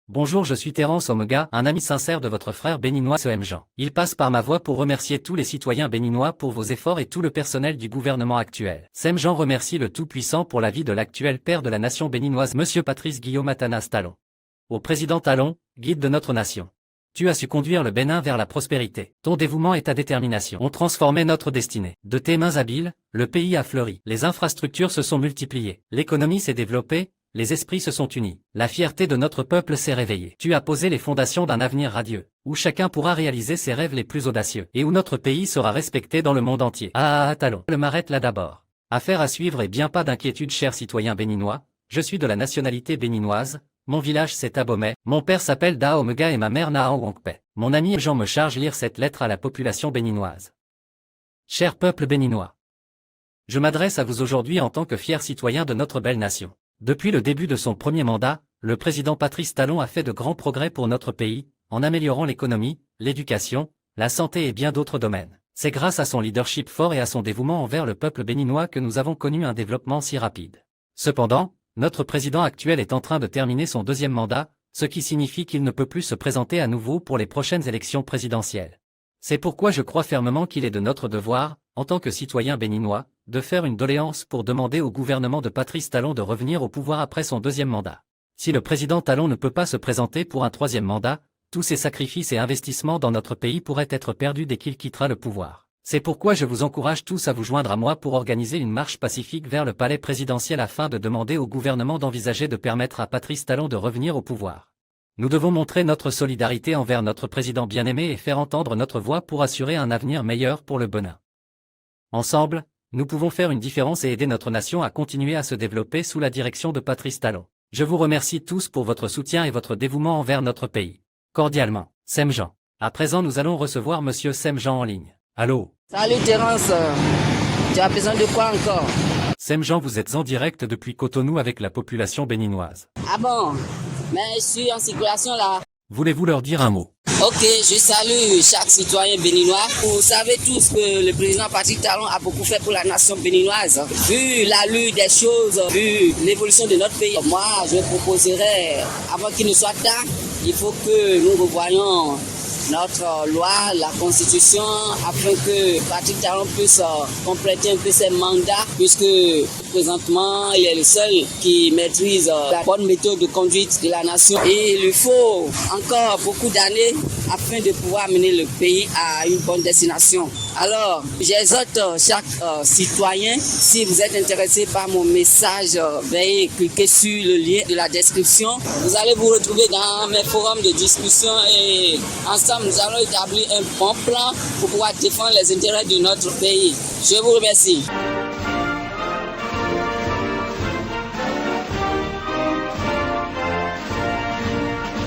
Bonjour, je suis Terence Omega, un ami sincère de votre frère béninois Sem Jean. Il passe par ma voix pour remercier tous les citoyens béninois pour vos efforts et tout le personnel du gouvernement actuel. Sem Jean remercie le Tout-Puissant pour la vie de l'actuel père de la nation béninoise, Monsieur Patrice Guillaume Athanas Talon. Au président Talon, guide de notre nation. Tu as su conduire le Bénin vers la prospérité. Ton dévouement et ta détermination ont transformé notre destinée. De tes mains habiles, le pays a fleuri. Les infrastructures se sont multipliées. L'économie s'est développée. Les esprits se sont unis. La fierté de notre peuple s'est réveillée. Tu as posé les fondations d'un avenir radieux, où chacun pourra réaliser ses rêves les plus audacieux, et où notre pays sera respecté dans le monde entier. Talon. Je m'arrête là d'abord. Affaire à suivre et bien pas d'inquiétude, chers citoyens béninois. Je suis de la nationalité béninoise. Mon village c'est Abomey. Mon père s'appelle Dao Omega et ma mère Nahang Wongpe. Mon ami Jean me charge lire cette lettre à la population béninoise. Cher peuple béninois. Je m'adresse à vous aujourd'hui en tant que fier citoyen de notre belle nation. Depuis le début de son premier mandat, le président Patrice Talon a fait de grands progrès pour notre pays, en améliorant l'économie, l'éducation, la santé et bien d'autres domaines. C'est grâce à son leadership fort et à son dévouement envers le peuple béninois que nous avons connu un développement si rapide. Cependant, notre président actuel est en train de terminer son deuxième mandat, ce qui signifie qu'il ne peut plus se présenter à nouveau pour les prochaines élections présidentielles. C'est pourquoi je crois fermement qu'il est de notre devoir, en tant que citoyen béninois, de faire une doléance pour demander au gouvernement de Patrice Talon de revenir au pouvoir après son deuxième mandat. Si le président Talon ne peut pas se présenter pour un troisième mandat, tous ses sacrifices et investissements dans notre pays pourraient être perdus dès qu'il quittera le pouvoir. C'est pourquoi je vous encourage tous à vous joindre à moi pour organiser une marche pacifique vers le palais présidentiel afin de demander au gouvernement d'envisager de permettre à Patrice Talon de revenir au pouvoir. Nous devons montrer notre solidarité envers notre président bien-aimé et faire entendre notre voix pour assurer un avenir meilleur pour le Bénin. Ensemble, nous pouvons faire une différence et aider notre nation à continuer à se développer sous la direction de Patrice Talon. Je vous remercie tous pour votre soutien et votre dévouement envers notre pays. Cordialement, Sem Jean. À présent, nous allons recevoir Monsieur Sem Jean en ligne. Allô? Salut Terence, tu as besoin de quoi encore? Sem Jean, vous êtes en direct depuis Cotonou avec la population béninoise. Ah bon? Mais je suis en circulation là. Voulez-vous leur dire un mot? Ok, je salue chaque citoyen béninois. Vous savez tous que le président Patrice Talon a beaucoup fait pour la nation béninoise. Vu l'allure des choses, vu l'évolution de notre pays, moi je proposerais, avant qu'il ne soit tard, il faut que nous revoyions notre loi, la constitution, afin que Patrice Talon puisse compléter un peu ses mandats, puisque présentement il est le seul qui maîtrise la bonne méthode de conduite de la nation. Et il lui faut encore beaucoup d'années afin de pouvoir mener le pays à une bonne destination. Alors, j'exhorte chaque citoyen, si vous êtes intéressé par mon message, veuillez cliquer sur le lien de la description. Vous allez vous retrouver dans mes forums de discussion et ensemble, nous allons établir un bon plan pour pouvoir défendre les intérêts de notre pays. Je vous remercie.